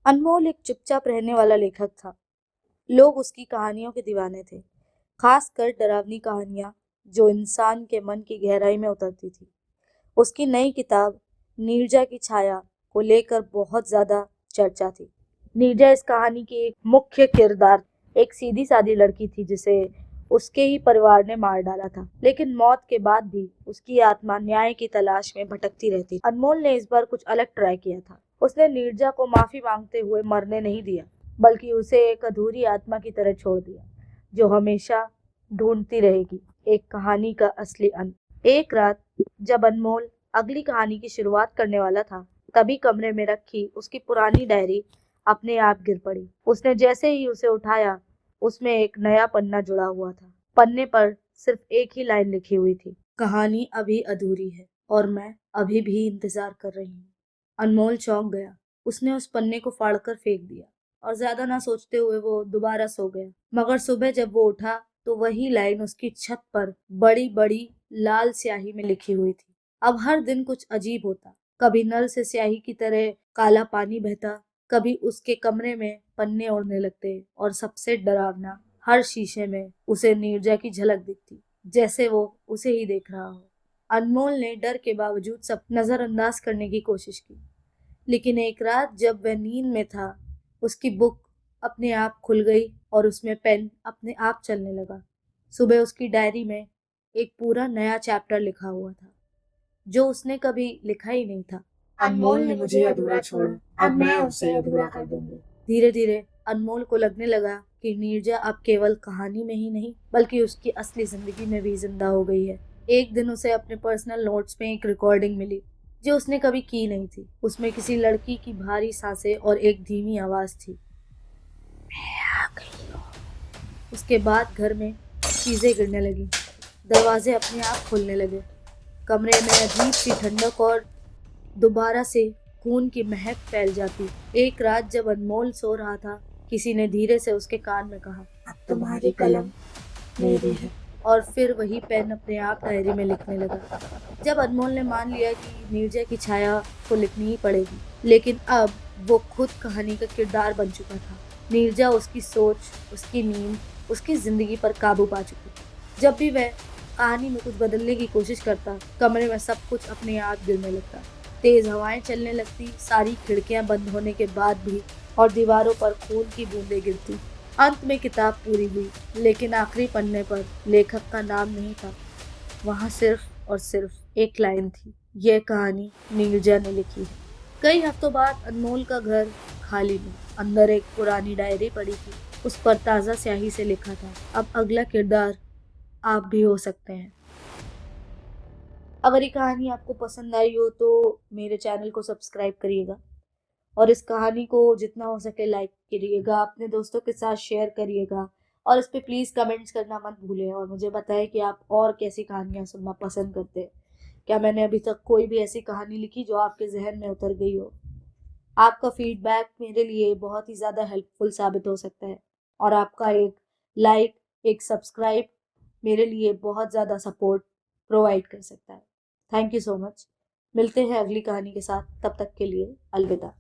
अनमोल एक चुपचाप रहने वाला लेखक था। लोग उसकी कहानियों के दीवाने थे, खासकर डरावनी कहानियां जो इंसान के मन की गहराई में उतरती थी। उसकी नई किताब नीरजा की छाया को लेकर बहुत ज्यादा चर्चा थी। नीरजा इस कहानी की एक मुख्य किरदार एक सीधी सादी लड़की थी जिसे उसके ही परिवार ने मार डाला था, लेकिन मौत के बाद भी उसकी आत्मा न्याय की तलाश में भटकती रहती थी। अनमोल ने इस बार कुछ अलग ट्राई किया था। उसने नीरजा को माफी मांगते हुए मरने नहीं दिया, बल्कि उसे एक अधूरी आत्मा की तरह छोड़ दिया, जो हमेशा ढूंढती रहेगी एक कहानी का असली अंत। एक रात जब अनमोल अगली कहानी की शुरुआत करने वाला था, तभी कमरे में रखी उसकी पुरानी डायरी अपने आप गिर पड़ी। उसने जैसे ही उसे उठाया, उसमें एक नया पन्ना जुड़ा हुआ था। पन्ने पर सिर्फ एक ही लाइन लिखी हुई थी, कहानी अभी अधूरी है और मैं अभी भी इंतजार कर रही हूँ। अनमोल चौंक गया। उसने उस पन्ने को फाड़कर फेंक दिया और ज्यादा ना सोचते हुए वो दोबारा सो गया। मगर सुबह जब वो उठा तो वही लाइन उसकी छत पर बड़ी बड़ी लाल स्याही में लिखी हुई थी। अब हर दिन कुछ अजीब होता। कभी नल से स्याही की तरह काला पानी बहता, कभी उसके कमरे में पन्ने उड़ने लगते, और सबसे डरावना, हर शीशे में उसे नीरजा की झलक दिखती, जैसे वो उसे ही देख रहा हो। अनमोल ने डर के बावजूद सब नजरअंदाज करने की कोशिश की, लेकिन एक रात जब वह नींद में था, उसकी बुक अपने आप खुल गई और उसमें पेन अपने आप चलने लगा। सुबह उसकी डायरी में एक पूरा नया चैप्टर लिखा हुआ था, जो उसने कभी लिखा ही नहीं था। अनमोल ने मुझे अधूरा छोड़ा, अब मैं उसे अधूरा कर दूंगी। धीरे धीरे अनमोल को लगने लगा कि नीरजा अब केवल कहानी में ही नहीं, बल्कि उसकी असली जिंदगी में भी जिंदा हो गई है। एक दिन उसे अपने पर्सनल नोट्स में एक रिकॉर्डिंग मिली, जो उसने कभी की नहीं थी। उसमें किसी लड़की की भारी सांसें और एक धीमी आवाज थी, मैं आ गई हूँ। उसके बाद घर में चीजें गिरने लगी, दरवाजे अपने आप खुलने लगे, कमरे में अजीब सी ठंडक और दोबारा से खून की महक फैल जाती। एक रात जब अनमोल सो रहा था, किसी ने धीरे से उसके कान में कहा, अब तुम्हारी कलम मेरी है। और फिर वही पेन अपने आप डायरी में लिखने लगा। जब अनमोल ने मान लिया कि नीरजा की छाया को लिखनी ही पड़ेगी, लेकिन अब वो खुद कहानी का किरदार बन चुका था। नीरजा उसकी सोच, उसकी नींद, उसकी जिंदगी पर काबू पा चुकी थी। जब भी वह कहानी में कुछ बदलने की कोशिश करता, कमरे में सब कुछ अपने आप गिरने लगता। तेज हवाएं चलने लगती, सारी खिड़कियां बंद होने के बाद भी, और दीवारों पर खून की बूंदें गिरती। अंत में किताब पूरी हुई, लेकिन आखिरी पन्ने पर लेखक का नाम नहीं था। वहां सिर्फ और सिर्फ एक लाइन थी, यह कहानी नीरजा ने लिखी है। कई हफ्तों बाद अनमोल का घर खाली था। अंदर एक पुरानी डायरी पड़ी थी। उस पर ताजा स्याही से लिखा था, अब अगला किरदार आप भी हो सकते हैं। अगर ये कहानी आपको पसंद आई हो तो मेरे चैनल को सब्सक्राइब करिएगा, और इस कहानी को जितना हो सके लाइक करिएगा, अपने दोस्तों के साथ शेयर करिएगा, और इस पे प्लीज कमेंट्स करना मत भूलें, और मुझे बताएं कि आप और कैसी कहानियां सुनना पसंद करते हैं। क्या मैंने अभी तक कोई भी ऐसी कहानी लिखी जो आपके जहन में उतर गई हो? आपका फीडबैक मेरे लिए बहुत ही ज़्यादा हेल्पफुल साबित हो सकता है, और आपका एक लाइक, एक सब्सक्राइब मेरे लिए बहुत ज़्यादा सपोर्ट प्रोवाइड कर सकता है। Thank you so much. मिलते हैं अगली कहानी के साथ, तब तक के लिए अलविदा।